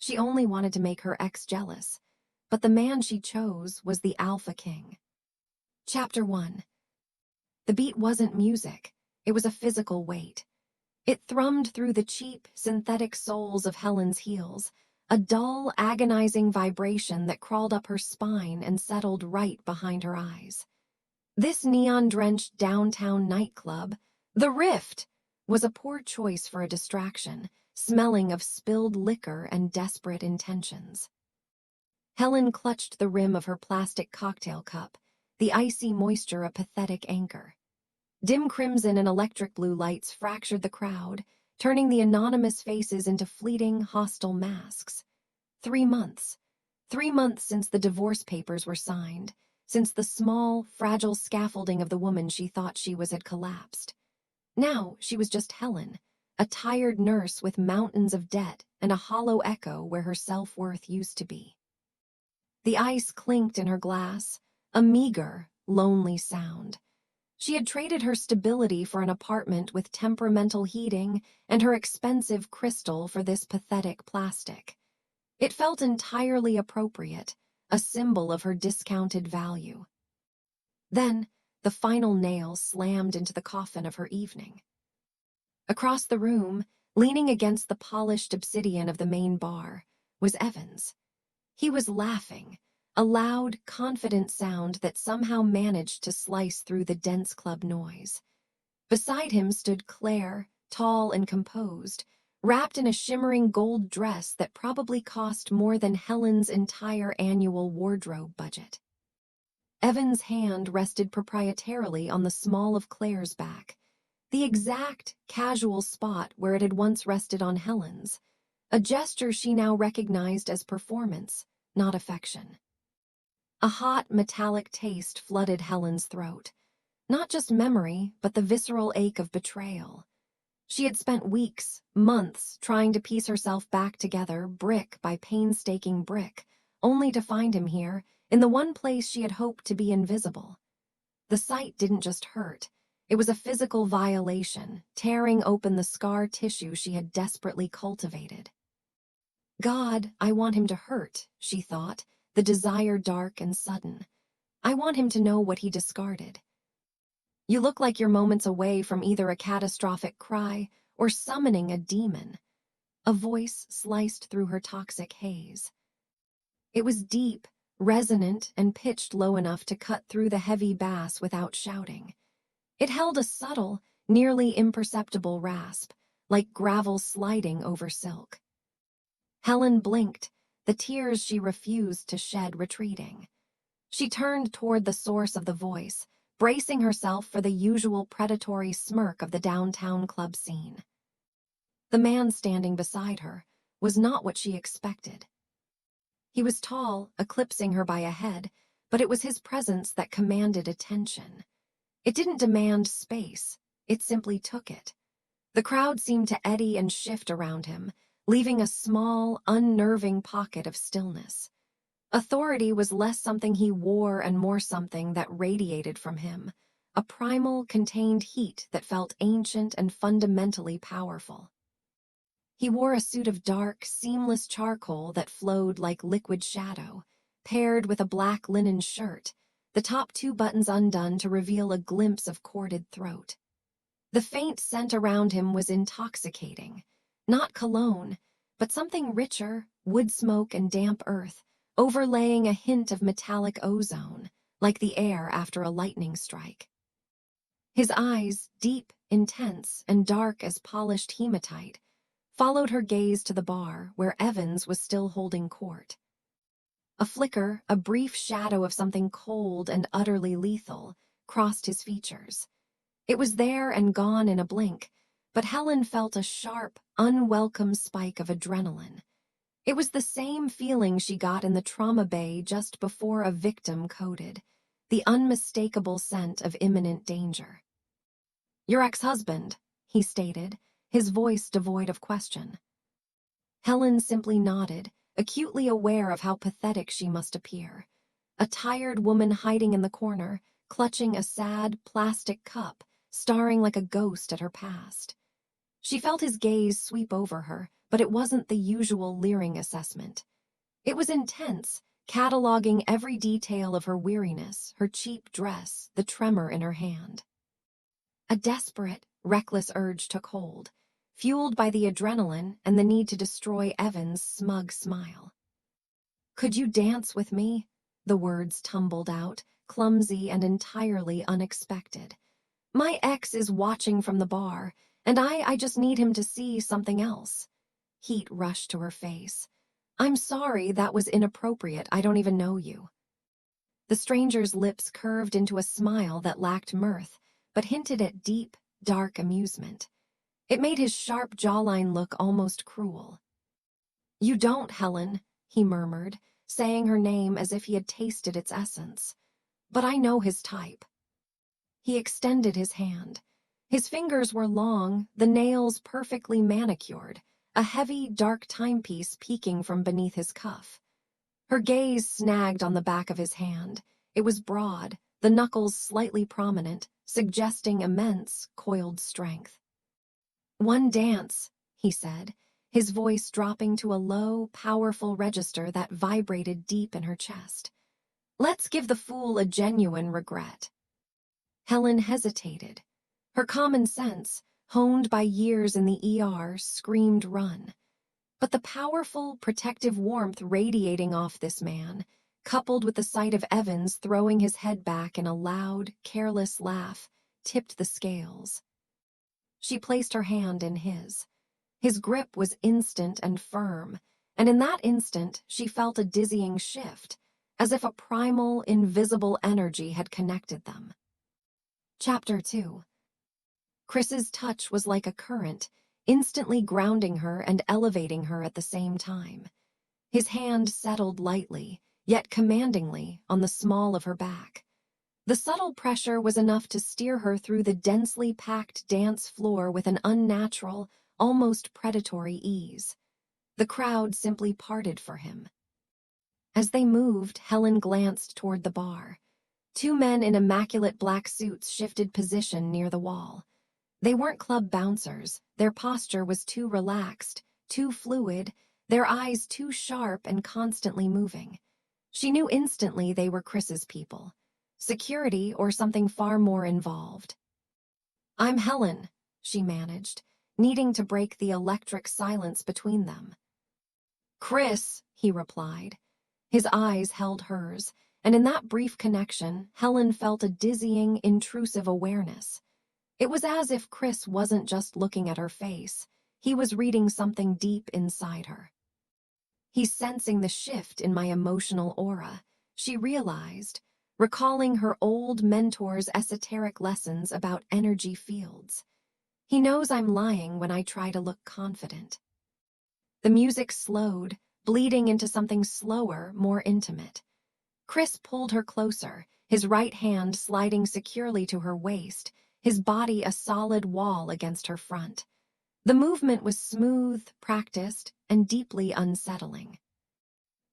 She only wanted to make her ex jealous, but the man she chose was the Alpha King. Chapter 1. The beat wasn't music, it was a physical weight. It thrummed through the cheap, synthetic soles of Helen's heels, a dull, agonizing vibration that crawled up her spine and settled right behind her eyes. This neon-drenched downtown nightclub, The Rift, was a poor choice for a distraction, smelling of spilled liquor and desperate intentions. Helen clutched the rim of her plastic cocktail cup, the icy moisture a pathetic anchor. Dim crimson and electric blue lights fractured the crowd, turning the anonymous faces into fleeting, hostile masks. 3 months. 3 months since the divorce papers were signed, since the small, fragile scaffolding of the woman she thought she was had collapsed. Now she was just Helen, a tired nurse with mountains of debt and a hollow echo where her self-worth used to be. The ice clinked in her glass, a meager, lonely sound. She had traded her stability for an apartment with temperamental heating and her expensive crystal for this pathetic plastic. It felt entirely appropriate, a symbol of her discounted value. Then, the final nail slammed into the coffin of her evening. Across the room, leaning against the polished obsidian of the main bar, was Evans. He was laughing, a loud, confident sound that somehow managed to slice through the dense club noise. Beside him stood Claire, tall and composed, wrapped in a shimmering gold dress that probably cost more than Helen's entire annual wardrobe budget. Evan's hand rested proprietarily on the small of Claire's back, the exact, casual spot where it had once rested on Helen's, a gesture she now recognized as performance, not affection. A hot, metallic taste flooded Helen's throat, not just memory, but the visceral ache of betrayal. She had spent weeks, months, trying to piece herself back together, brick by painstaking brick, only to find him here, in the one place she had hoped to be invisible. The sight didn't just hurt. It was a physical violation, tearing open the scar tissue she had desperately cultivated. God, I want him to hurt, she thought, the desire dark and sudden. I want him to know what he discarded. You look like you're moments away from either a catastrophic cry or summoning a demon. A voice sliced through her toxic haze. It was deep, resonant, and pitched low enough to cut through the heavy bass without shouting. It held a subtle, nearly imperceptible rasp, like gravel sliding over silk. Helen blinked, the tears she refused to shed retreating. She turned toward the source of the voice, bracing herself for the usual predatory smirk of the downtown club scene. The man standing beside her was not what she expected. He was tall, eclipsing her by a head, but it was his presence that commanded attention. It didn't demand space, it simply took it. The crowd seemed to eddy and shift around him, leaving a small, unnerving pocket of stillness. Authority was less something he wore and more something that radiated from him, a primal, contained heat that felt ancient and fundamentally powerful. He wore a suit of dark, seamless charcoal that flowed like liquid shadow, paired with a black linen shirt, the top 2 buttons undone to reveal a glimpse of corded throat. The faint scent around him was intoxicating, not cologne, but something richer, wood smoke and damp earth, overlaying a hint of metallic ozone, like the air after a lightning strike. His eyes, deep, intense, and dark as polished hematite, followed her gaze to the bar where Evans was still holding court. A flicker, a brief shadow of something cold and utterly lethal, crossed his features. It was there and gone in a blink, but Helen felt a sharp, unwelcome spike of adrenaline. It was the same feeling she got in the trauma bay just before a victim coded, the unmistakable scent of imminent danger. "Your ex-husband," he stated, his voice devoid of question. Helen simply nodded, acutely aware of how pathetic she must appear. A tired woman hiding in the corner, clutching a sad, plastic cup, staring like a ghost at her past. She felt his gaze sweep over her, but it wasn't the usual leering assessment. It was intense, cataloging every detail of her weariness, her cheap dress, the tremor in her hand. A desperate, reckless urge took hold, fueled by the adrenaline and the need to destroy Evan's smug smile. "Could you dance with me?" The words tumbled out, clumsy and entirely unexpected. "My ex is watching from the bar, and I just need him to see something else." Heat rushed to her face. "I'm sorry, that was inappropriate. I don't even know you." The stranger's lips curved into a smile that lacked mirth, but hinted at deep, dark amusement. It made his sharp jawline look almost cruel. "You don't, Helen," he murmured, saying her name as if he had tasted its essence. "But I know his type." He extended his hand. His fingers were long, the nails perfectly manicured, a heavy, dark timepiece peeking from beneath his cuff. Her gaze snagged on the back of his hand. It was broad, the knuckles slightly prominent, suggesting immense, coiled strength. "One dance," he said, his voice dropping to a low, powerful register that vibrated deep in her chest. "Let's give the fool a genuine regret." Helen hesitated. Her common sense, honed by years in the ER, screamed run. But the powerful, protective warmth radiating off this man, coupled with the sight of Evans throwing his head back in a loud, careless laugh, tipped the scales. She placed her hand in his. His grip was instant and firm, and in that instant she felt a dizzying shift, as if a primal, invisible energy had connected them. Chapter 2. Chris's touch was like a current, instantly grounding her and elevating her at the same time. His hand settled lightly, yet commandingly, on the small of her back. The subtle pressure was enough to steer her through the densely packed dance floor with an unnatural, almost predatory ease. The crowd simply parted for him. As they moved, Helen glanced toward the bar. Two men in immaculate black suits shifted position near the wall. They weren't club bouncers. Their posture was too relaxed, too fluid, their eyes too sharp and constantly moving. She knew instantly they were Chris's people. Security or something far more involved. "I'm Helen," she managed, needing to break the electric silence between them. "Chris," he replied. His eyes held hers, and in that brief connection, Helen felt a dizzying, intrusive awareness. It was as if Chris wasn't just looking at her face, he was reading something deep inside her. "He's sensing the shift in my emotional aura," she realized, recalling her old mentor's esoteric lessons about energy fields. "He knows I'm lying when I try to look confident." The music slowed, bleeding into something slower, more intimate. Chris pulled her closer, his right hand sliding securely to her waist, his body a solid wall against her front. The movement was smooth, practiced, and deeply unsettling.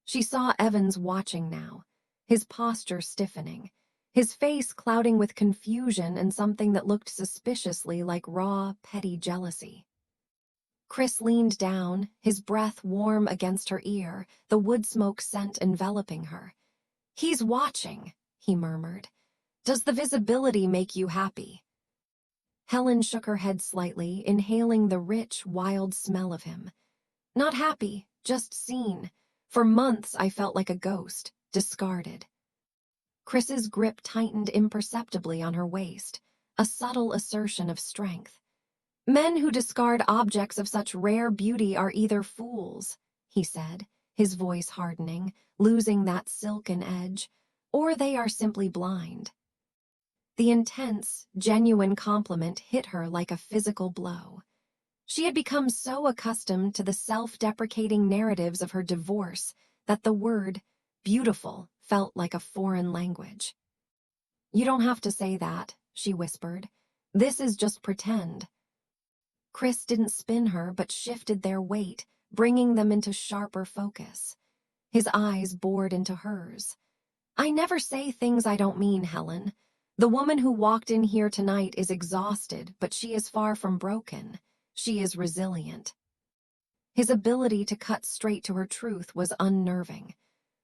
She saw Evans watching now, his posture stiffening, his face clouding with confusion and something that looked suspiciously like raw, petty jealousy. Chris leaned down, his breath warm against her ear, the wood smoke scent enveloping her. "He's watching," he murmured. "Does the visibility make you happy?" Helen shook her head slightly, inhaling the rich, wild smell of him. "Not happy, just seen. For months I felt like a ghost, discarded." Chris's grip tightened imperceptibly on her waist, a subtle assertion of strength. "Men who discard objects of such rare beauty are either fools," he said, his voice hardening, losing that silken edge, "or they are simply blind." The intense, genuine compliment hit her like a physical blow. She had become so accustomed to the self-deprecating narratives of her divorce that the word beautiful felt like a foreign language. "You don't have to say that," she whispered. "This is just pretend." Chris didn't spin her but shifted their weight, bringing them into sharper focus. His eyes bored into hers. "I never say things I don't mean, Helen. The woman who walked in here tonight is exhausted, but she is far from broken. She is resilient." His ability to cut straight to her truth was unnerving.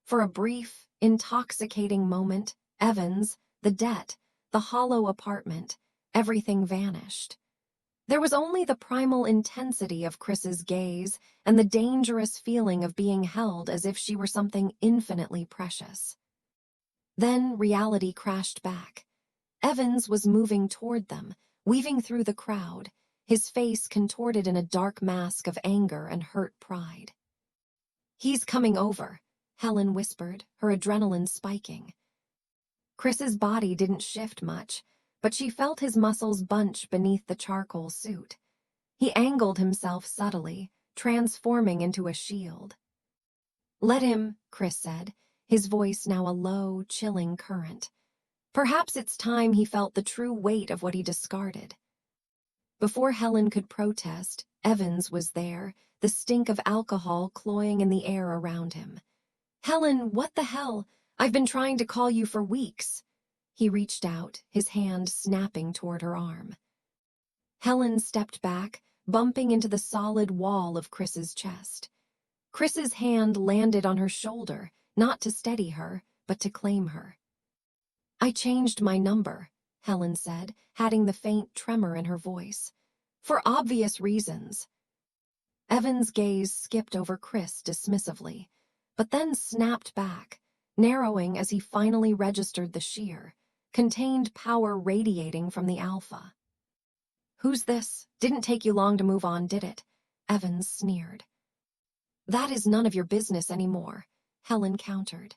For a brief, intoxicating moment, Evans, the debt, the hollow apartment, everything vanished. There was only the primal intensity of Chris's gaze and the dangerous feeling of being held as if she were something infinitely precious. Then reality crashed back. Evans was moving toward them, weaving through the crowd, his face contorted in a dark mask of anger and hurt pride. "He's coming over," Helen whispered, her adrenaline spiking. Chris's body didn't shift much, but she felt his muscles bunch beneath the charcoal suit. He angled himself subtly, transforming into a shield. "Let him," Chris said, his voice now a low, chilling current. Perhaps it's time he felt the true weight of what he discarded. Before Helen could protest, Evans was there, the stink of alcohol cloying in the air around him. "Helen, what the hell? I've been trying to call you for weeks." He reached out, his hand snapping toward her arm. Helen stepped back, bumping into the solid wall of Chris's chest. Chris's hand landed on her shoulder, not to steady her, but to claim her. "I changed my number," Helen said, adding the faint tremor in her voice. "For obvious reasons." Evan's gaze skipped over Chris dismissively, but then snapped back, narrowing as he finally registered the sheer, contained power radiating from the alpha. "Who's this? Didn't take you long to move on, did it?" Evans sneered. "That is none of your business anymore," Helen countered.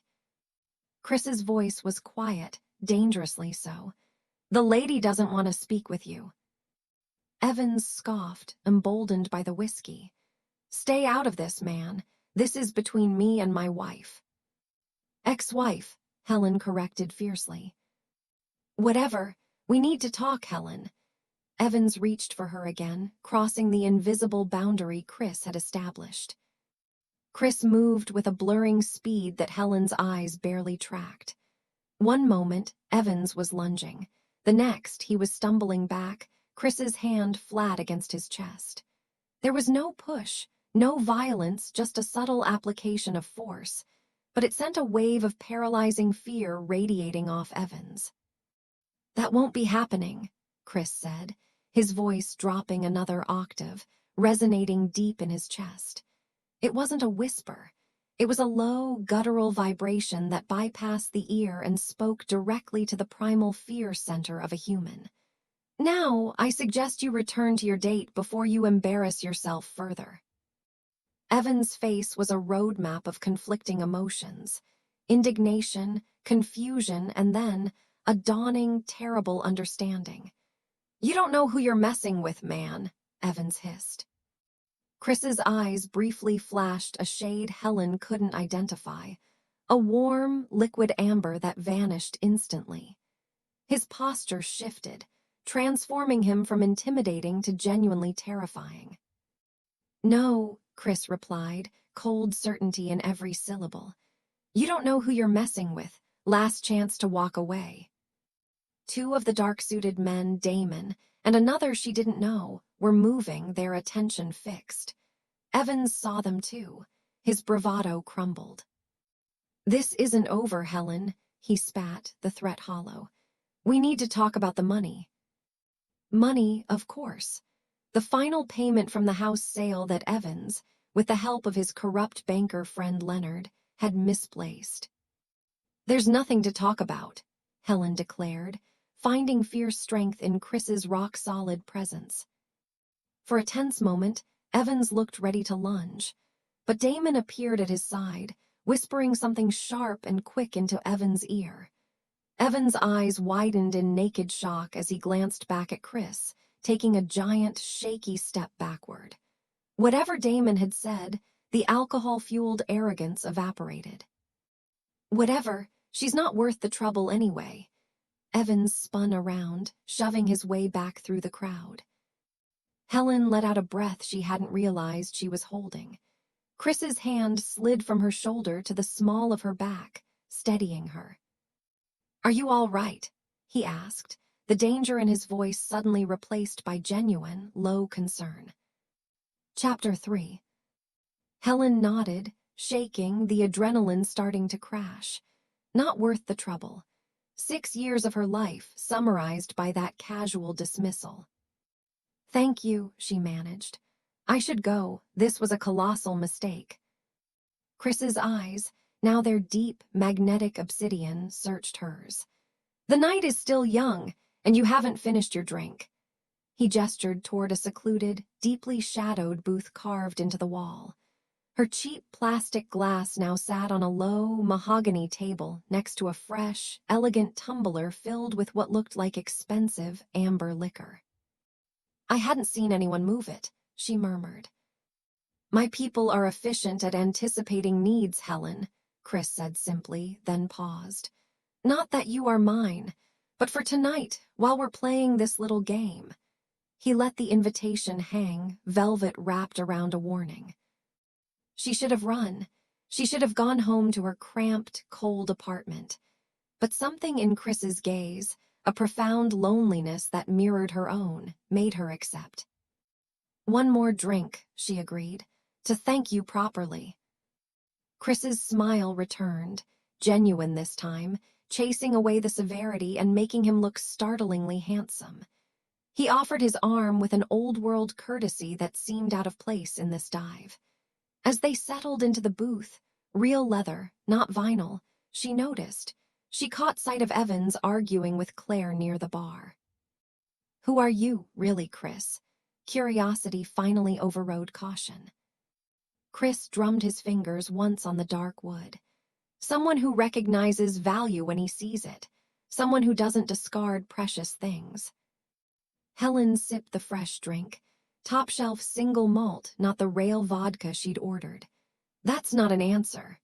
Chris's voice was quiet, dangerously so. "The lady doesn't want to speak with you." Evans scoffed, emboldened by the whiskey. "Stay out of this, man. This is between me and my wife." "Ex-wife," Helen corrected fiercely. "Whatever. We need to talk, Helen." Evans reached for her again, crossing the invisible boundary Chris had established. Chris moved with a blurring speed that Helen's eyes barely tracked. One moment, Evans was lunging. The next, he was stumbling back, Chris's hand flat against his chest. There was no push, no violence, just a subtle application of force, but it sent a wave of paralyzing fear radiating off Evans. "That won't be happening," Chris said, his voice dropping another octave, resonating deep in his chest. It wasn't a whisper. It was a low, guttural vibration that bypassed the ear and spoke directly to the primal fear center of a human. "Now, I suggest you return to your date before you embarrass yourself further." Evan's face was a roadmap of conflicting emotions: indignation, confusion, and then a dawning, terrible understanding. "You don't know who you're messing with, man," Evans hissed. Chris's eyes briefly flashed a shade Helen couldn't identify, a warm, liquid amber that vanished instantly. His posture shifted, transforming him from intimidating to genuinely terrifying. "No," Chris replied, cold certainty in every syllable. "You don't know who you're messing with. Last chance to walk away." Two of the dark-suited men, Damon, and another she didn't know, were moving, their attention fixed. Evans saw them too. His bravado crumbled. "This isn't over, Helen," he spat, the threat hollow. "We need to talk about the money." Money, of course. The final payment from the house sale that Evans, with the help of his corrupt banker friend Leonard, had misplaced. "There's nothing to talk about," Helen declared, finding fierce strength in Chris's rock-solid presence. For a tense moment, Evans looked ready to lunge, but Damon appeared at his side, whispering something sharp and quick into Evans' ear. Evans' eyes widened in naked shock as he glanced back at Chris, taking a giant, shaky step backward. Whatever Damon had said, the alcohol-fueled arrogance evaporated. "Whatever, she's not worth the trouble anyway." Evans spun around, shoving his way back through the crowd. Helen let out a breath she hadn't realized she was holding. Chris's hand slid from her shoulder to the small of her back, steadying her. "Are you all right?" he asked, the danger in his voice suddenly replaced by genuine, low concern. Chapter 3. Helen nodded, shaking, the adrenaline starting to crash. Not worth the trouble. 6 years of her life summarized by that casual dismissal. "Thank you," she managed. "I should go. This was a colossal mistake." Chris's eyes, now their deep, magnetic obsidian, searched hers. "The night is still young, and you haven't finished your drink." He gestured toward a secluded, deeply shadowed booth carved into the wall. Her cheap plastic glass now sat on a low, mahogany table next to a fresh, elegant tumbler filled with what looked like expensive amber liquor. "I hadn't seen anyone move it," she murmured. "My people are efficient at anticipating needs, Helen," Chris said simply, then paused. "Not that you are mine, but for tonight, while we're playing this little game." He let the invitation hang, velvet wrapped around a warning. She should have run. She should have gone home to her cramped, cold apartment. But something in Chris's gaze, a profound loneliness that mirrored her own, made her accept. "One more drink," she agreed, "to thank you properly." Chris's smile returned, genuine this time, chasing away the severity and making him look startlingly handsome. He offered his arm with an old-world courtesy that seemed out of place in this dive. As they settled into the booth, real leather, not vinyl, she noticed. She caught sight of Evans arguing with Claire near the bar. "Who are you, really, Chris?" Curiosity finally overrode caution. Chris drummed his fingers once on the dark wood. "Someone who recognizes value when he sees it. Someone who doesn't discard precious things." Helen sipped the fresh drink. Top-shelf single malt, not the rail vodka she'd ordered. "That's not an answer."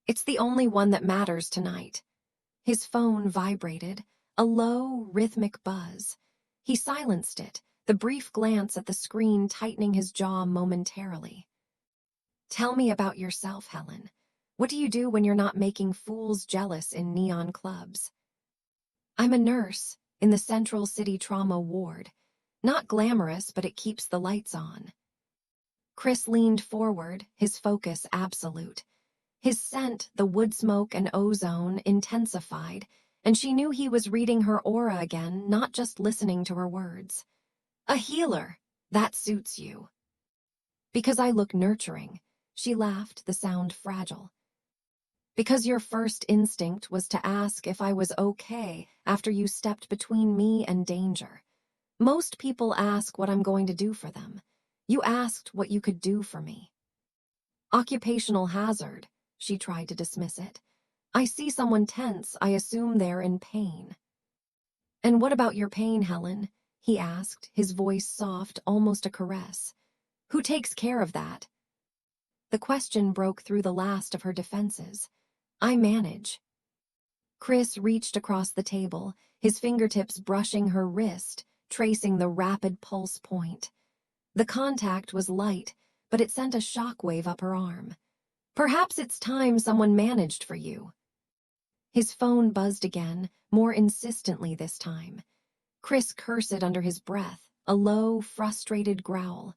"It's the only one that matters tonight." His phone vibrated, a low, rhythmic buzz. He silenced it, the brief glance at the screen tightening his jaw momentarily. "Tell me about yourself, Helen. What do you do when you're not making fools jealous in neon clubs?" "I'm a nurse in the Central City Trauma Ward. Not glamorous, but it keeps the lights on." Chris leaned forward, his focus absolute. His scent, the wood smoke and ozone, intensified, and she knew he was reading her aura again, not just listening to her words. "A healer. That suits you." "Because I look nurturing." She laughed, the sound fragile. "Because your first instinct was to ask if I was okay after you stepped between me and danger. Most people ask what I'm going to do for them. You asked what you could do for me." "Occupational hazard," she tried to dismiss it. "I see someone tense, I assume they're in pain." "And what about your pain, Helen?" he asked, his voice soft, almost a caress. "Who takes care of that?" The question broke through the last of her defenses. "I manage." Chris reached across the table, his fingertips brushing her wrist, tracing the rapid pulse point. The contact was light, but it sent a shockwave up her arm. "Perhaps it's time someone managed for you." His phone buzzed again, more insistently this time. Chris cursed under his breath, a low, frustrated growl.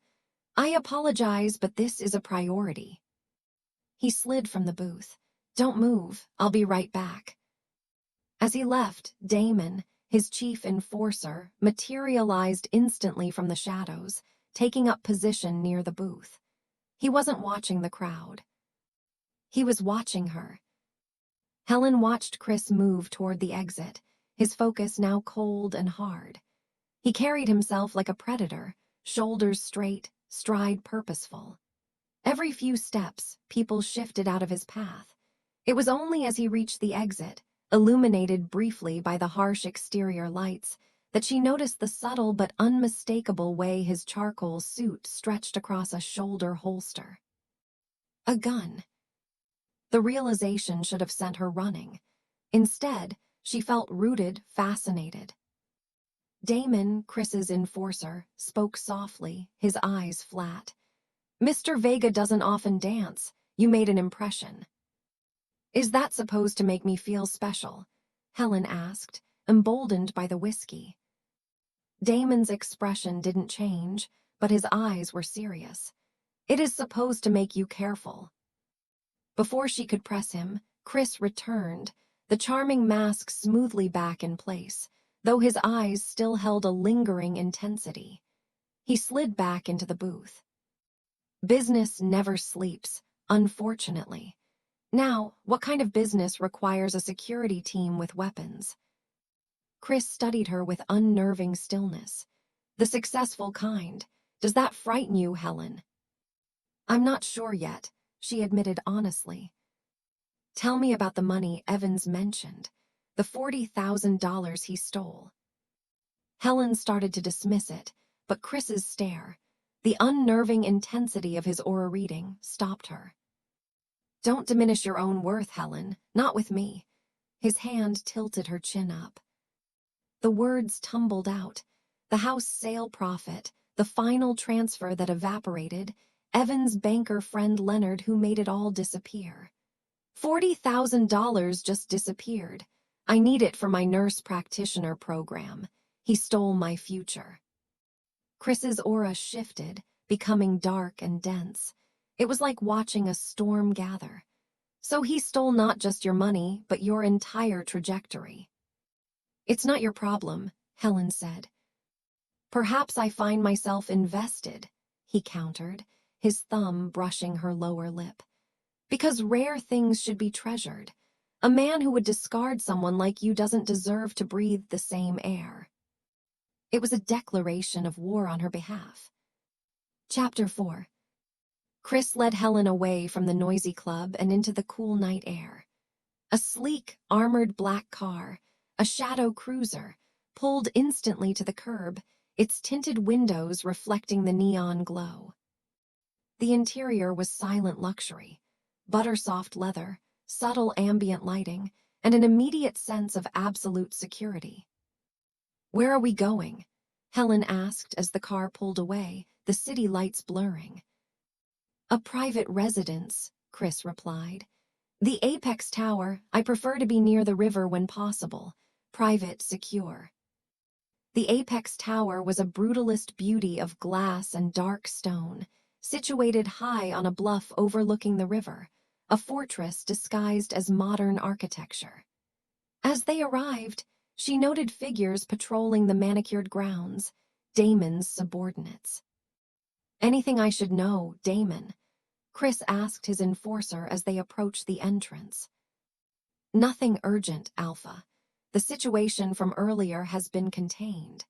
"I apologize, but this is a priority." He slid from the booth. "Don't move, I'll be right back." As he left, Damon, his chief enforcer, materialized instantly from the shadows, taking up position near the booth. He wasn't watching the crowd. He was watching her. Helen watched Chris move toward the exit, his focus now cold and hard. He carried himself like a predator, shoulders straight, stride purposeful. Every few steps, people shifted out of his path. It was only as he reached the exit, illuminated briefly by the harsh exterior lights, that she noticed the subtle but unmistakable way his charcoal suit stretched across a shoulder holster. A gun. The realization should have sent her running. Instead, she felt rooted, fascinated. Damon, Chris's enforcer, spoke softly, his eyes flat. "Mr. Vega doesn't often dance. You made an impression." "Is that supposed to make me feel special?" Helen asked, emboldened by the whiskey. Damon's expression didn't change, but his eyes were serious. It is supposed to make you careful." Before she could press him, Chris returned, the charming mask smoothly back in place, though his eyes still held a lingering intensity. He slid back into the booth. Business never sleeps, unfortunately. Now, what kind of business requires a security team with weapons? Chris studied her with unnerving stillness. The successful kind. Does that frighten you, Helen? I'm not sure yet, she admitted honestly. Tell me about the money Evans mentioned, the $40,000 he stole. Helen started to dismiss it, but Chris's stare, the unnerving intensity of his aura reading, stopped her. Don't diminish your own worth, Helen, not with me. His hand tilted her chin up. The words tumbled out. The house sale profit, the final transfer that evaporated, Evan's banker friend Leonard who made it all disappear. $40,000 just disappeared. I need it for my nurse practitioner program. He stole my future. Chris's aura shifted, becoming dark and dense. It was like watching a storm gather. So he stole not just your money, but your entire trajectory. It's not your problem, Helen said. Perhaps I find myself invested, he countered, his thumb brushing her lower lip. Because rare things should be treasured. A man who would discard someone like you doesn't deserve to breathe the same air. It was a declaration of war on her behalf. Chapter 4. Chris led Helen away from the noisy club and into the cool night air. A sleek, armored black car, a shadow cruiser, pulled instantly to the curb, its tinted windows reflecting the neon glow. The interior was silent luxury, butter-soft leather, subtle ambient lighting, and an immediate sense of absolute security. Where are we going? Helen asked as the car pulled away, the city lights blurring. A private residence, Chris replied. The Apex Tower. I prefer to be near the river when possible. Private, secure. The Apex Tower was a brutalist beauty of glass and dark stone, situated high on a bluff overlooking the river, a fortress disguised as modern architecture. As they arrived, she noted figures patrolling the manicured grounds, Damon's subordinates. Anything I should know, Damon? Chris asked his enforcer as they approached the entrance. Nothing urgent, Alpha. The situation from earlier has been contained.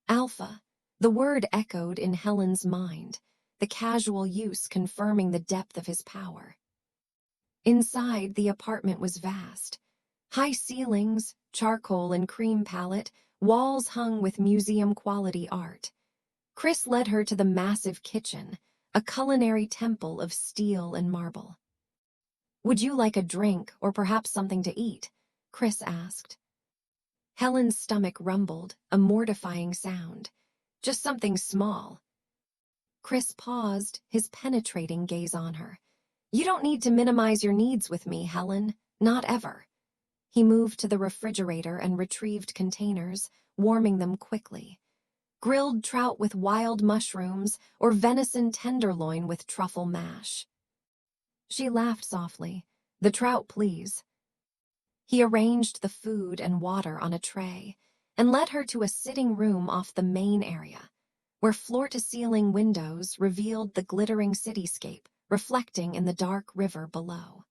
Alpha, the word echoed in Helen's mind, the casual use confirming the depth of his power. Inside, the apartment was vast. High ceilings, charcoal and cream palette, walls hung with museum-quality art. Chris led her to the massive kitchen, a culinary temple of steel and marble. Would you like a drink or perhaps something to eat? Chris asked. Helen's stomach rumbled, a mortifying sound. Just something small. Chris paused, his penetrating gaze on her. You don't need to minimize your needs with me, Helen. Not ever. He moved to the refrigerator and retrieved containers, warming them quickly. Grilled trout with wild mushrooms or venison tenderloin with truffle mash. She laughed softly. The trout, please. He arranged the food and water on a tray and led her to a sitting room off the main area, where floor-to-ceiling windows revealed the glittering cityscape reflecting in the dark river below.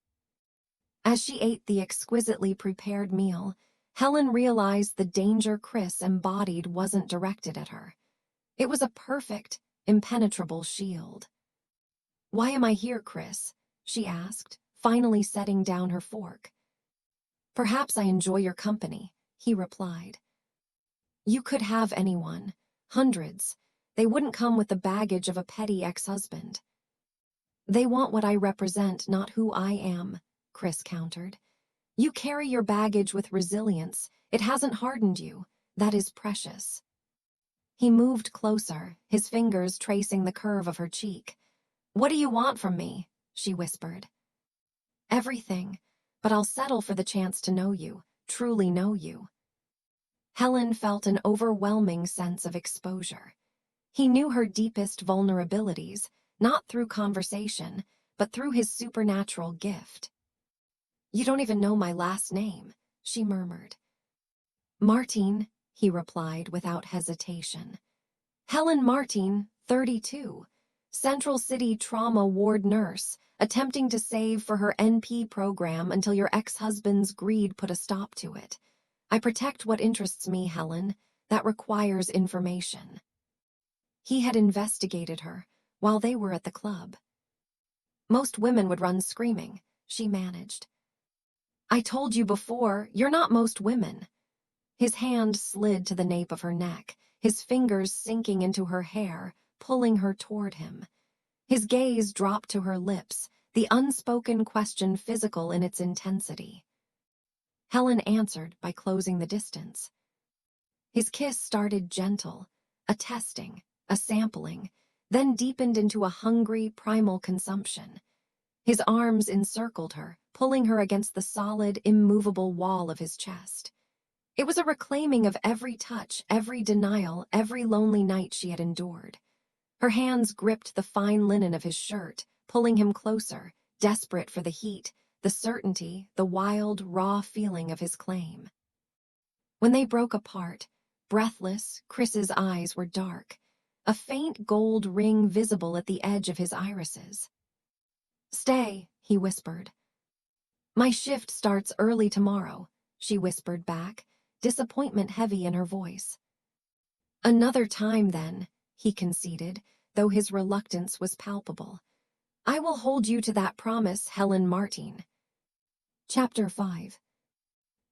As she ate the exquisitely prepared meal, Helen realized the danger Chris embodied wasn't directed at her. It was a perfect, impenetrable shield. Why am I here, Chris? She asked, finally setting down her fork. Perhaps I enjoy your company, he replied. You could have anyone, hundreds. They wouldn't come with the baggage of a petty ex-husband. They want what I represent, not who I am, Chris countered. You carry your baggage with resilience. It hasn't hardened you. That is precious. He moved closer, his fingers tracing the curve of her cheek. What do you want from me? She whispered. Everything, but I'll settle for the chance to know you, truly know you. Helen felt an overwhelming sense of exposure. He knew her deepest vulnerabilities, not through conversation, but through his supernatural gift. "You don't even know my last name," she murmured. "Martin," he replied without hesitation. "Helen Martin, 32, Central City Trauma Ward nurse, attempting to save for her NP program until your ex-husband's greed put a stop to it. I protect what interests me, Helen. That requires information." He had investigated her while they were at the club. "Most women would run screaming," she managed. "I told you before, you're not most women." His hand slid to the nape of her neck, his fingers sinking into her hair, pulling her toward him. His gaze dropped to her lips, the unspoken question physical in its intensity. Helen answered by closing the distance. His kiss started gentle, a testing, a sampling, then deepened into a hungry, primal consumption. His arms encircled her, pulling her against the solid, immovable wall of his chest. It was a reclaiming of every touch, every denial, every lonely night she had endured. Her hands gripped the fine linen of his shirt, pulling him closer, desperate for the heat, the certainty, the wild, raw feeling of his claim. When they broke apart, breathless, Chris's eyes were dark, a faint gold ring visible at the edge of his irises. "Stay," he whispered. "My shift starts early tomorrow," she whispered back, disappointment heavy in her voice. "Another time, then," he conceded, though his reluctance was palpable. "I will hold you to that promise, Helen Martin." Chapter 5.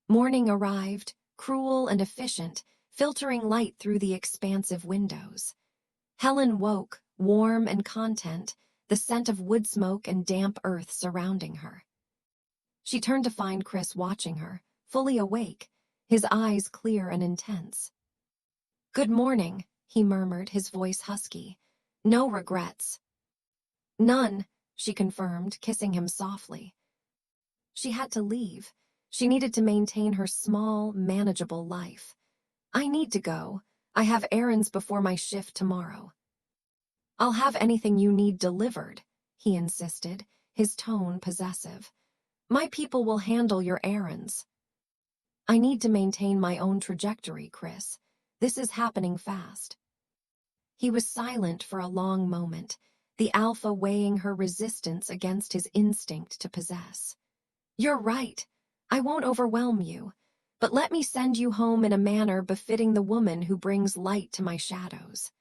Morning arrived, cruel and efficient, filtering light through the expansive windows. Helen woke, warm and content, the scent of wood smoke and damp earth surrounding her. She turned to find Chris watching her, fully awake, his eyes clear and intense. "Good morning," he murmured, his voice husky. "No regrets." "None," she confirmed, kissing him softly. She had to leave. She needed to maintain her small, manageable life. "I need to go. I have errands before my shift tomorrow." "I'll have anything you need delivered," he insisted, his tone possessive. "My people will handle your errands." "I need to maintain my own trajectory, Chris. This is happening fast." He was silent for a long moment, the alpha weighing her resistance against his instinct to possess. "You're right. I won't overwhelm you, but let me send you home in a manner befitting the woman who brings light to my shadows."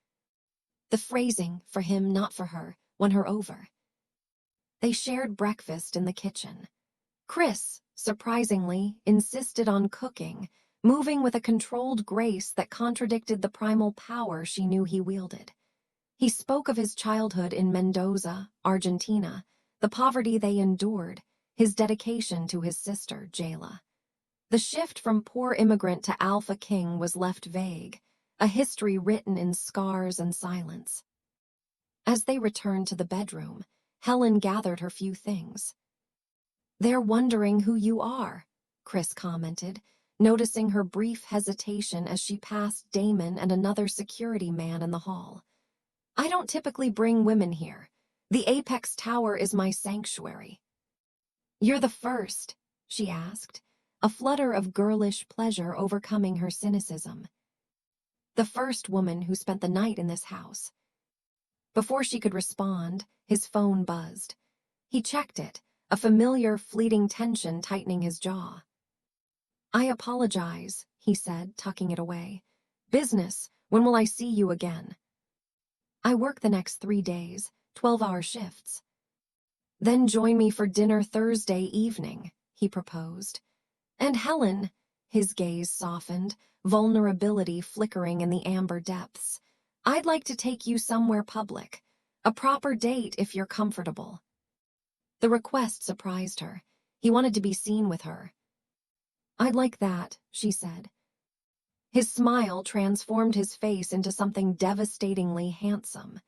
The phrasing, for him, not for her, won her over. They shared breakfast in the kitchen. Chris, surprisingly, insisted on cooking, moving with a controlled grace that contradicted the primal power she knew he wielded. He spoke of his childhood in Mendoza, Argentina, the poverty they endured, his dedication to his sister, Jayla. The shift from poor immigrant to alpha king was left vague, a history written in scars and silence. As they returned to the bedroom, Helen gathered her few things. "They're wondering who you are," Chris commented, noticing her brief hesitation as she passed Damon and another security man in the hall. "I don't typically bring women here. The Apex Tower is my sanctuary." "You're the first," she asked, a flutter of girlish pleasure overcoming her cynicism. "The first woman who spent the night in this house." Before she could respond, his phone buzzed. He checked it, a familiar, fleeting tension tightening his jaw. "I apologize," he said, tucking it away. "Business, when will I see you again?" "I work the next 3 days, 12-hour shifts." "Then join me for dinner Thursday evening," he proposed. "And Helen," his gaze softened, vulnerability flickering in the amber depths, "I'd like to take you somewhere public. A proper date if you're comfortable." The request surprised her. He wanted to be seen with her. "I'd like that," she said. His smile transformed his face into something devastatingly handsome.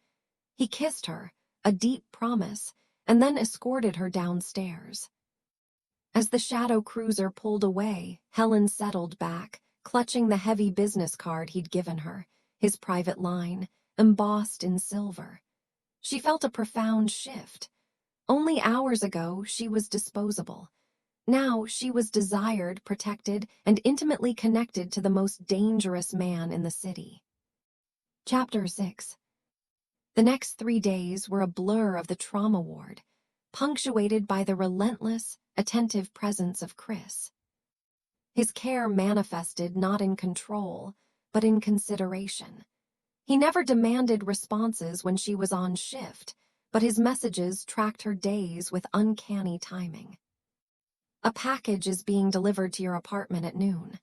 He kissed her, a deep promise, and then escorted her downstairs. As the shadow cruiser pulled away, Helen settled back, clutching the heavy business card he'd given her, his private line, embossed in silver. She felt a profound shift. Only hours ago, she was disposable. Now she was desired, protected, and intimately connected to the most dangerous man in the city. Chapter 6. The next 3 days were a blur of the trauma ward, punctuated by the relentless, attentive presence of Chris. His care manifested not in control, but in consideration. He never demanded responses when she was on shift, but his messages tracked her days with uncanny timing. A package is being delivered to your apartment at noon.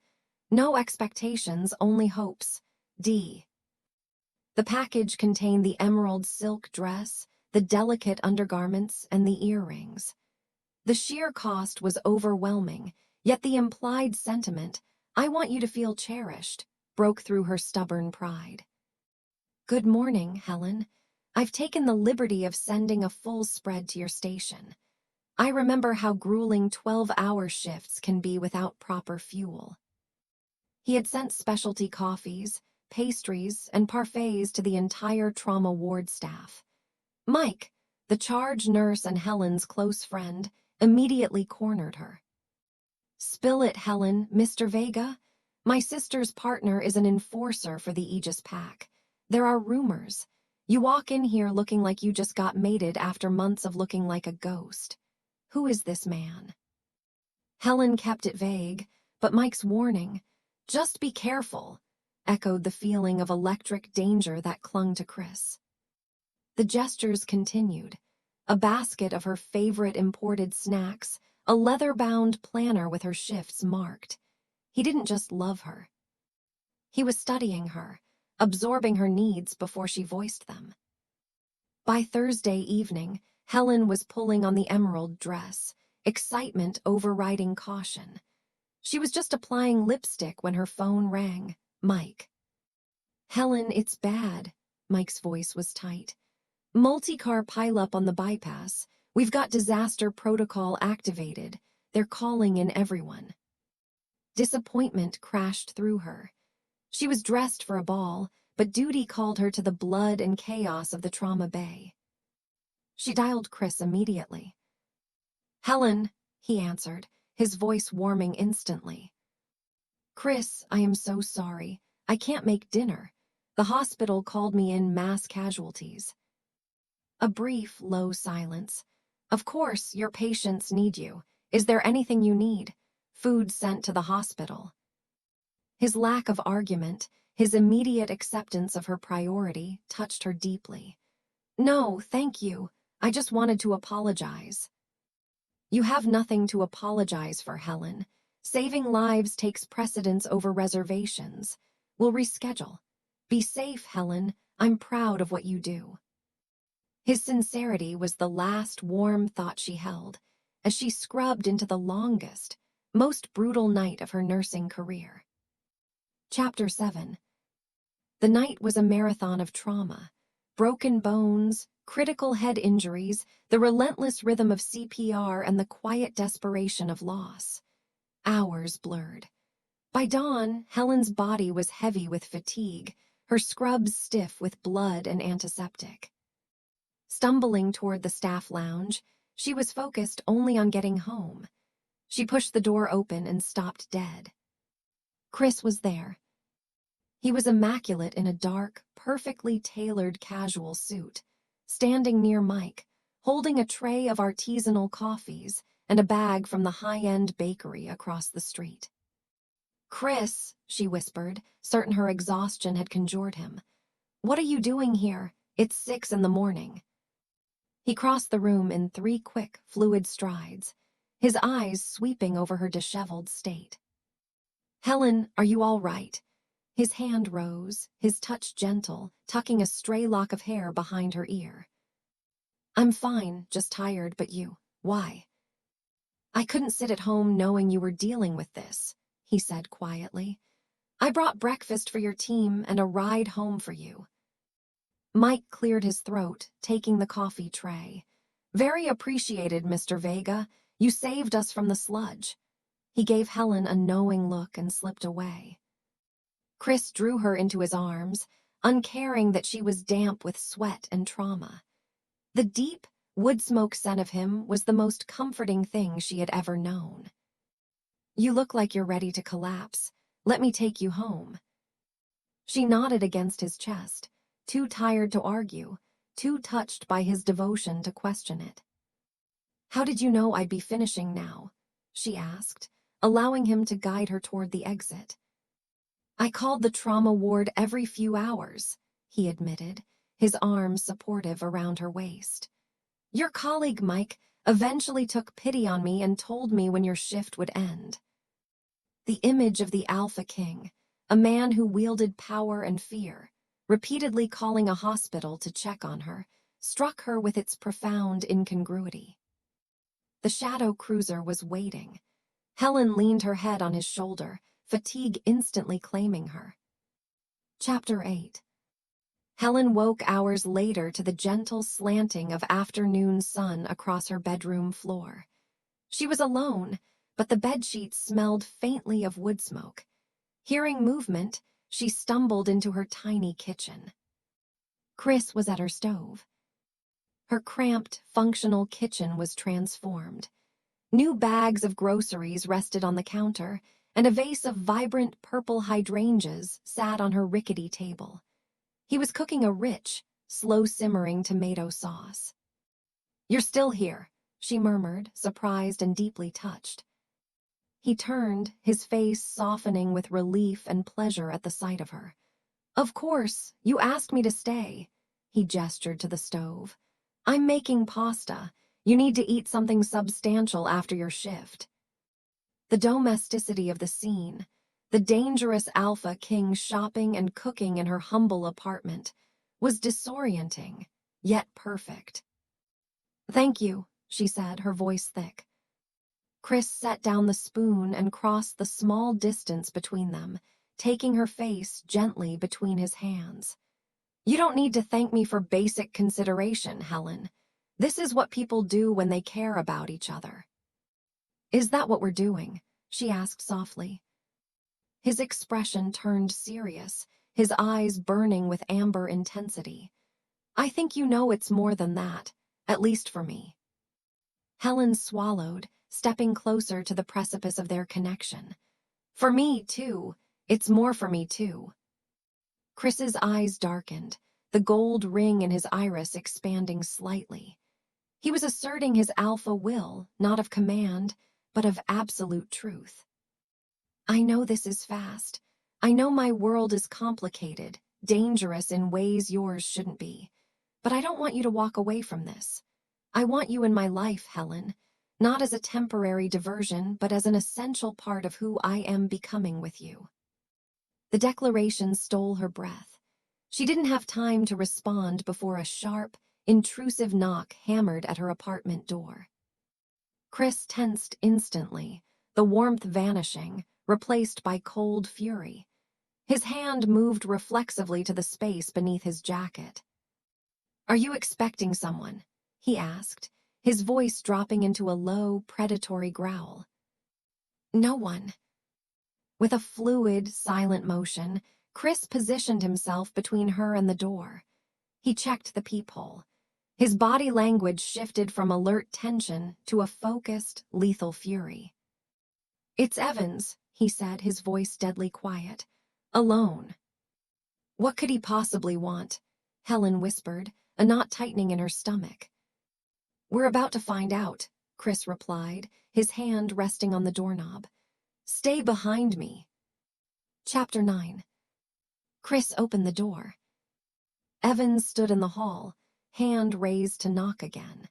No expectations, only hopes. D. The package contained the emerald silk dress, the delicate undergarments, and the earrings. The sheer cost was overwhelming, yet the implied sentiment, "I want you to feel cherished," broke through her stubborn pride. "Good morning, Helen. I've taken the liberty of sending a full spread to your station. I remember how grueling 12-hour shifts can be without proper fuel." He had sent specialty coffees, pastries, and parfaits to the entire trauma ward staff. Mike, the charge nurse and Helen's close friend, immediately cornered her. "Spill it, Helen, Mr. Vega. My sister's partner is an enforcer for the Aegis Pack. There are rumors. You walk in here looking like you just got mated after months of looking like a ghost. Who is this man?" Helen kept it vague, but Mike's warning, "Just be careful," echoed the feeling of electric danger that clung to Chris. The gestures continued. A basket of her favorite imported snacks, a leather-bound planner with her shifts marked. He didn't just love her. He was studying her, absorbing her needs before she voiced them. By Thursday evening, Helen was pulling on the emerald dress, excitement overriding caution. She was just applying lipstick when her phone rang. Mike. "Helen, it's bad." Mike's voice was tight. "Multi-car pileup on the bypass. We've got disaster protocol activated. They're calling in everyone." Disappointment crashed through her. She was dressed for a ball, but duty called her to the blood and chaos of the trauma bay. She dialed Chris immediately. "Helen," he answered, his voice warming instantly. "Chris, I am so sorry. I can't make dinner. The hospital called me in mass casualties." A brief, low silence. "Of course, your patients need you. Is there anything you need? Food sent to the hospital." His lack of argument, his immediate acceptance of her priority, touched her deeply. "No, thank you. I just wanted to apologize." "You have nothing to apologize for, Helen. Saving lives takes precedence over reservations. We'll reschedule. Be safe, Helen. I'm proud of what you do." His sincerity was the last warm thought she held, as she scrubbed into the longest, most brutal night of her nursing career. Chapter 7. The night was a marathon of trauma. Broken bones, critical head injuries, the relentless rhythm of CPR, and the quiet desperation of loss. Hours blurred. By dawn, Helen's body was heavy with fatigue, her scrubs stiff with blood and antiseptic. Stumbling toward the staff lounge, she was focused only on getting home. She pushed the door open and stopped dead. Chris was there. He was immaculate in a dark, perfectly tailored casual suit, standing near Mike, holding a tray of artisanal coffees and a bag from the high-end bakery across the street. "Chris," she whispered, certain her exhaustion had conjured him. "What are you doing here? It's 6 in the morning." He crossed the room in 3 quick, fluid strides, his eyes sweeping over her disheveled state. "Helen, are you all right?" His hand rose, his touch gentle, tucking a stray lock of hair behind her ear. "I'm fine, just tired, but you, why?" "I couldn't sit at home knowing you were dealing with this," he said quietly. "I brought breakfast for your team and a ride home for you." Mike cleared his throat, taking the coffee tray. "Very appreciated, Mr. Vega. You saved us from the sludge." He gave Helen a knowing look and slipped away. Chris drew her into his arms, uncaring that she was damp with sweat and trauma. The deep, wood smoke scent of him was the most comforting thing she had ever known. "You look like you're ready to collapse. Let me take you home." She nodded against his chest, too tired to argue, too touched by his devotion to question it. "How did you know I'd be finishing now?" she asked, allowing him to guide her toward the exit. "I called the trauma ward every few hours," he admitted, his arms supportive around her waist. "Your colleague, Mike, eventually took pity on me and told me when your shift would end." The image of the Alpha King, a man who wielded power and fear, repeatedly calling a hospital to check on her, struck her with its profound incongruity. The shadow cruiser was waiting. Helen leaned her head on his shoulder, fatigue instantly claiming her. Chapter 8. Helen woke hours later to the gentle slanting of afternoon sun across her bedroom floor. She was alone, but the bedsheets smelled faintly of wood smoke. Hearing movement, she stumbled into her tiny kitchen. Chris was at her stove. Her cramped, functional kitchen was transformed. New bags of groceries rested on the counter, and a vase of vibrant purple hydrangeas sat on her rickety table. He was cooking a rich, slow-simmering tomato sauce. "You're still here," she murmured, surprised and deeply touched. He turned, his face softening with relief and pleasure at the sight of her. "Of course, you asked me to stay." He gestured to the stove. "I'm making pasta. You need to eat something substantial after your shift." The domesticity of the scene, the dangerous Alpha King shopping and cooking in her humble apartment, was disorienting, yet perfect. "Thank you," she said, her voice thick. Chris set down the spoon and crossed the small distance between them, taking her face gently between his hands. "You don't need to thank me for basic consideration, Helen. This is what people do when they care about each other." "Is that what we're doing?" she asked softly. His expression turned serious, his eyes burning with amber intensity. "I think you know it's more than that, at least for me." Helen swallowed, stepping closer to the precipice of their connection. "For me, too. It's more for me, too." Chris's eyes darkened, the gold ring in his iris expanding slightly. He was asserting his alpha will, not of command, but of absolute truth. "I know this is fast. I know my world is complicated, dangerous in ways yours shouldn't be. But I don't want you to walk away from this. I want you in my life, Helen, not as a temporary diversion, but as an essential part of who I am becoming with you." The declaration stole her breath. She didn't have time to respond before a sharp, intrusive knock hammered at her apartment door. Chris tensed instantly, the warmth vanishing, replaced by cold fury. His hand moved reflexively to the space beneath his jacket. "Are you expecting someone?" he asked, his voice dropping into a low, predatory growl. "No one." With a fluid, silent motion, Chris positioned himself between her and the door. He checked the peephole. His body language shifted from alert tension to a focused, lethal fury. "It's Evans," he said, his voice deadly quiet. "Alone." "What could he possibly want?" Helen whispered, a knot tightening in her stomach. "We're about to find out," Chris replied, his hand resting on the doorknob. "Stay behind me." Chapter 9. Chris opened the door. Evans stood in the hall, hand raised to knock again.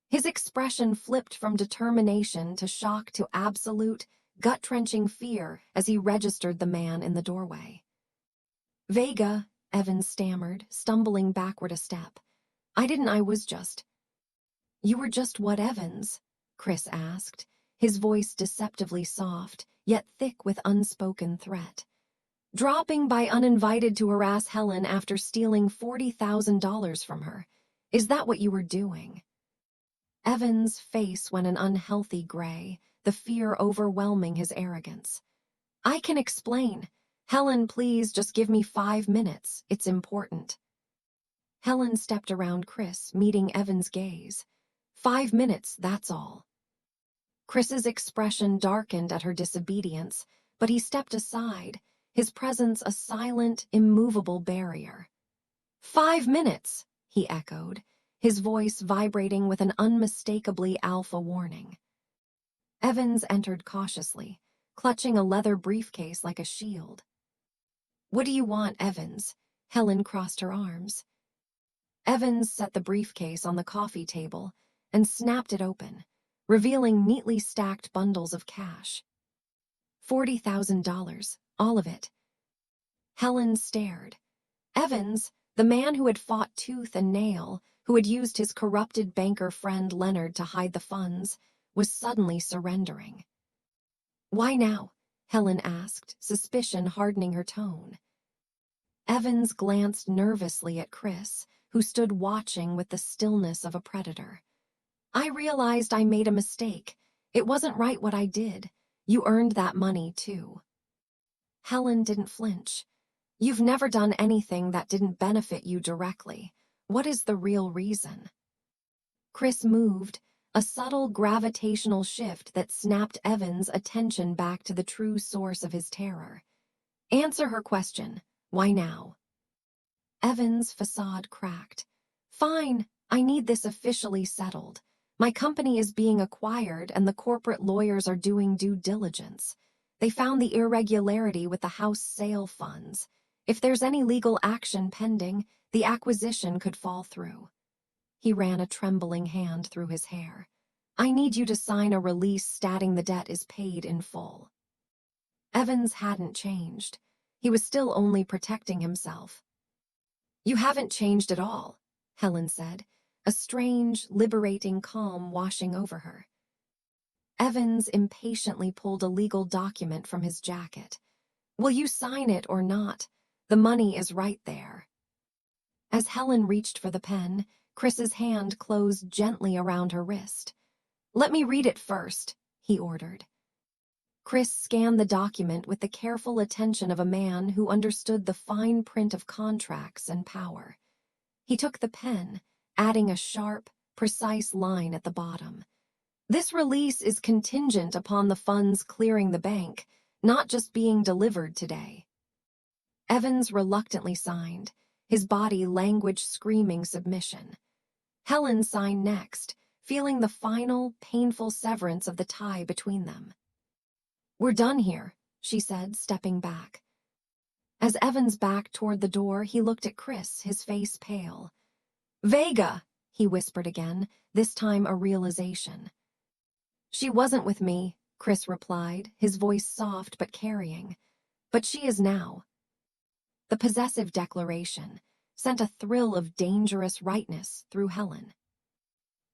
His expression flipped from determination to shock to absolute, gut-wrenching fear as he registered the man in the doorway. "Vega," Evans stammered, stumbling backward a step. I was just..." "You were just what, Evans?" Chris asked, his voice deceptively soft, yet thick with unspoken threat. "Dropping by uninvited to harass Helen after stealing $40,000 from her. Is that what you were doing?" Evans' face went an unhealthy gray, the fear overwhelming his arrogance. "I can explain. Helen, please just give me 5 minutes. It's important." Helen stepped around Chris, meeting Evan's gaze. 5 minutes, that's all. Chris's expression darkened at her disobedience, but he stepped aside, his presence a silent, immovable barrier. 5 minutes, he echoed, his voice vibrating with an unmistakably alpha warning. Evans entered cautiously, clutching a leather briefcase like a shield. What do you want, Evans? Helen crossed her arms. Evans set the briefcase on the coffee table and snapped it open, revealing neatly stacked bundles of cash. $40,000, all of it. Helen stared. Evans, the man who had fought tooth and nail, who had used his corrupted banker friend Leonard to hide the funds, was suddenly surrendering. Why now? Helen asked, suspicion hardening her tone. Evans glanced nervously at Chris, who stood watching with the stillness of a predator. I realized I made a mistake. It wasn't right what I did. You earned that money, too. Helen didn't flinch. You've never done anything that didn't benefit you directly. What is the real reason? Chris moved, a subtle gravitational shift that snapped Evans' attention back to the true source of his terror. Answer her question. Why now? Evans' facade cracked. Fine, I need this officially settled. My company is being acquired and the corporate lawyers are doing due diligence. They found the irregularity with the house sale funds. If there's any legal action pending, the acquisition could fall through. He ran a trembling hand through his hair. I need you to sign a release stating the debt is paid in full. Evans hadn't changed. He was still only protecting himself. You haven't changed at all, Helen said, a strange, liberating calm washing over her. Evans impatiently pulled a legal document from his jacket. Will you sign it or not? The money is right there. As Helen reached for the pen, Chris's hand closed gently around her wrist. Let me read it first, he ordered. Chris scanned the document with the careful attention of a man who understood the fine print of contracts and power. He took the pen, adding a sharp, precise line at the bottom. This release is contingent upon the funds clearing the bank, not just being delivered today. Evans reluctantly signed, his body language screaming submission. Helen signed next, feeling the final, painful severance of the tie between them. We're done here, she said, stepping back. As Evans backed toward the door, he looked at Chris, his face pale. Vega, he whispered again, this time a realization. She wasn't with me, Chris replied, his voice soft but carrying. But she is now. The possessive declaration sent a thrill of dangerous rightness through Helen.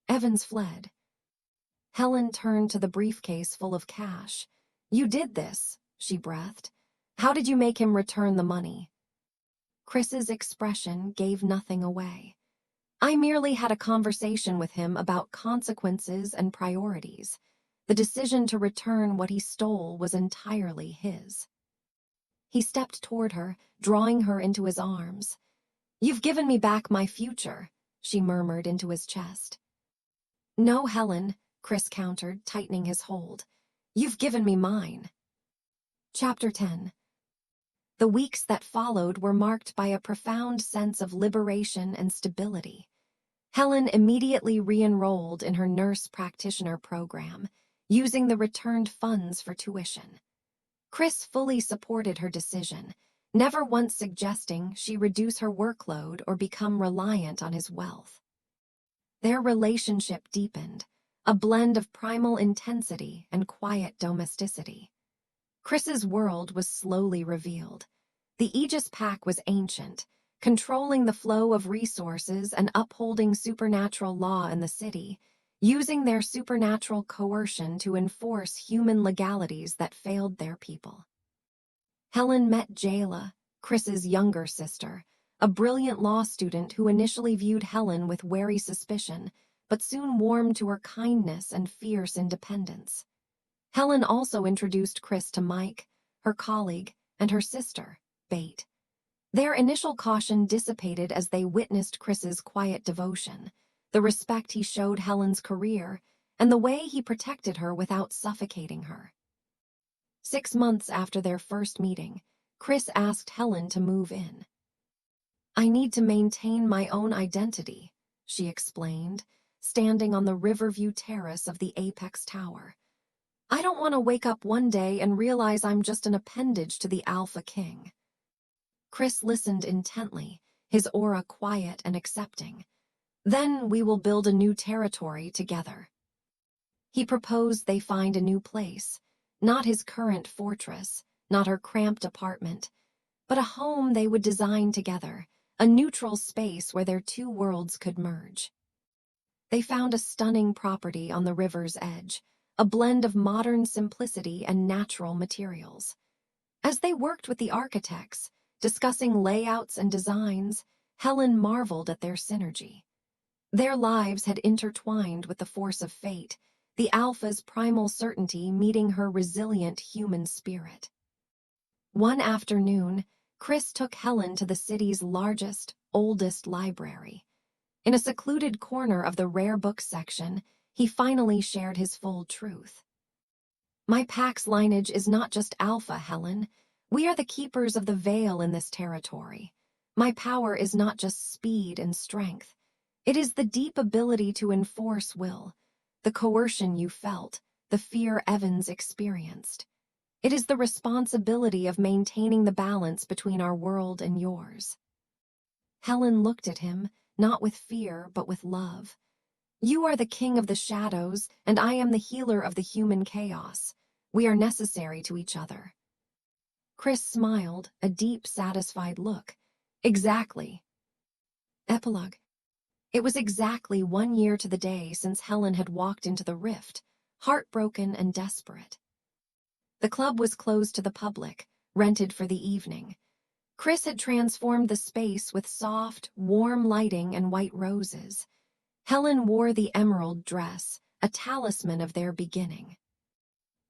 Evans fled. Helen turned to the briefcase full of cash. You did this, she breathed. How did you make him return the money? Chris's expression gave nothing away. I merely had a conversation with him about consequences and priorities. The decision to return what he stole was entirely his. He stepped toward her, drawing her into his arms. You've given me back my future, she murmured into his chest. No, Helen, Chris countered, tightening his hold. You've given me mine. Chapter 10. The weeks that followed were marked by a profound sense of liberation and stability. Helen immediately re-enrolled in her nurse practitioner program, using the returned funds for tuition. Chris fully supported her decision, never once suggesting she reduce her workload or become reliant on his wealth. Their relationship deepened, a blend of primal intensity and quiet domesticity. Chris's world was slowly revealed. The Aegis Pact was ancient, controlling the flow of resources and upholding supernatural law in the city, using their supernatural coercion to enforce human legalities that failed their people. Helen met Jayla, Chris's younger sister, a brilliant law student who initially viewed Helen with wary suspicion, but soon warmed to her kindness and fierce independence. Helen also introduced Chris to Mike, her colleague, and her sister, Bate. Their initial caution dissipated as they witnessed Chris's quiet devotion, the respect he showed Helen's career, and the way he protected her without suffocating her. 6 months after their first meeting, Chris asked Helen to move in. "I need to maintain my own identity," she explained, standing on the Riverview terrace of the Apex Tower. "I don't want to wake up one day and realize I'm just an appendage to the Alpha King." Chris listened intently, his aura quiet and accepting. "Then we will build a new territory together." He proposed they find a new place, not his current fortress, not her cramped apartment, but a home they would design together, a neutral space where their two worlds could merge. They found a stunning property on the river's edge, a blend of modern simplicity and natural materials. As they worked with the architects, discussing layouts and designs, Helen marveled at their synergy. Their lives had intertwined with the force of fate, the Alpha's primal certainty meeting her resilient human spirit. One afternoon, Chris took Helen to the city's largest, oldest library. In a secluded corner of the rare books section, he finally shared his full truth. "My pack's lineage is not just Alpha, Helen. We are the keepers of the veil in this territory. My power is not just speed and strength. It is the deep ability to enforce will, the coercion you felt, the fear Evans experienced. It is the responsibility of maintaining the balance between our world and yours." Helen looked at him, not with fear, but with love. "You are the king of the shadows, and I am the healer of the human chaos. We are necessary to each other." Chris smiled, a deep, satisfied look. "Exactly." Epilogue. It was exactly 1 year to the day since Helen had walked into the rift, heartbroken and desperate. The club was closed to the public, rented for the evening. Chris had transformed the space with soft, warm lighting and white roses. Helen wore the emerald dress, a talisman of their beginning.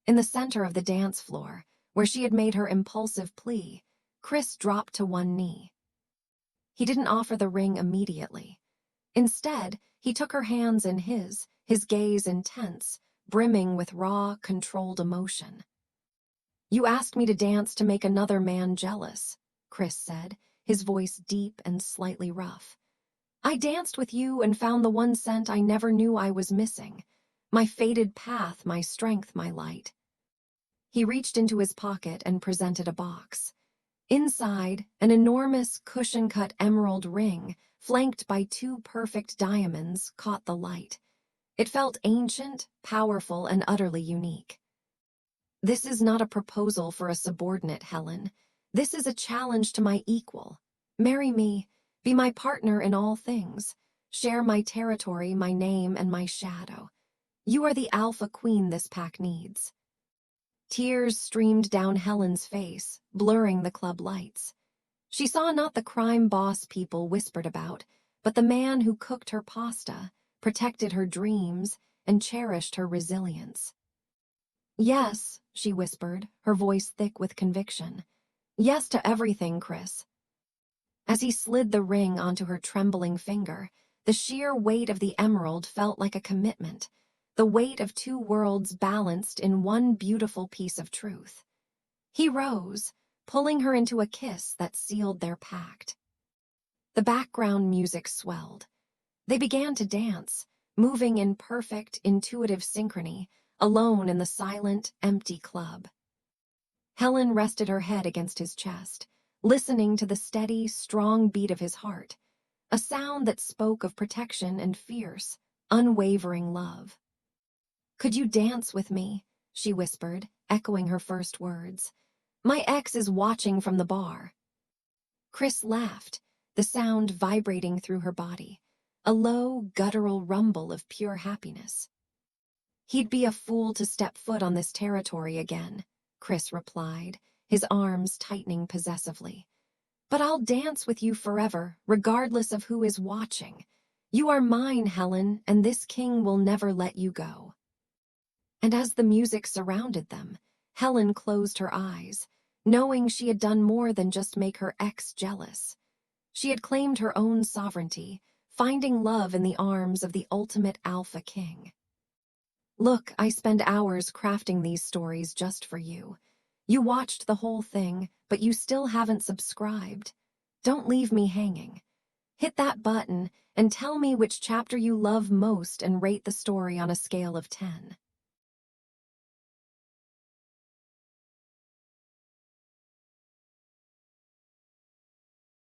In the center of the dance floor, where she had made her impulsive plea, Chris dropped to one knee. He didn't offer the ring immediately. Instead, he took her hands in his gaze intense, brimming with raw, controlled emotion. "You asked me to dance to make another man jealous," Chris said, his voice deep and slightly rough. "I danced with you and found the one scent I never knew I was missing. My fated path, my strength, my light." He reached into his pocket and presented a box. Inside, an enormous cushion-cut emerald ring, flanked by 2 perfect diamonds, caught the light. It felt ancient, powerful, and utterly unique. "This is not a proposal for a subordinate, Helen. This is a challenge to my equal. Marry me, be my partner in all things. Share my territory, my name, and my shadow. You are the Alpha Queen this pack needs." Tears streamed down Helen's face, blurring the club lights. She saw not the crime boss people whispered about, but the man who cooked her pasta, protected her dreams, and cherished her resilience. "Yes," she whispered, her voice thick with conviction. "Yes to everything, Chris." As he slid the ring onto her trembling finger, the sheer weight of the emerald felt like a commitment, the weight of 2 worlds balanced in one beautiful piece of truth. He rose, pulling her into a kiss that sealed their pact. The background music swelled. They began to dance, moving in perfect, intuitive synchrony, alone in the silent, empty club. Helen rested her head against his chest, listening to the steady, strong beat of his heart, a sound that spoke of protection and fierce, unwavering love. "Could you dance with me?" she whispered, echoing her first words. "My ex is watching from the bar." Chris laughed, the sound vibrating through her body, a low, guttural rumble of pure happiness. "He'd be a fool to step foot on this territory again," Chris replied, his arms tightening possessively. "But I'll dance with you forever, regardless of who is watching. You are mine, Helen, and this king will never let you go." And as the music surrounded them, Helen closed her eyes, knowing she had done more than just make her ex jealous. She had claimed her own sovereignty, finding love in the arms of the ultimate alpha king. Look, I spend hours crafting these stories just for you. You watched the whole thing, but you still haven't subscribed. Don't leave me hanging. Hit that button and tell me which chapter you love most and rate the story on a scale of 10.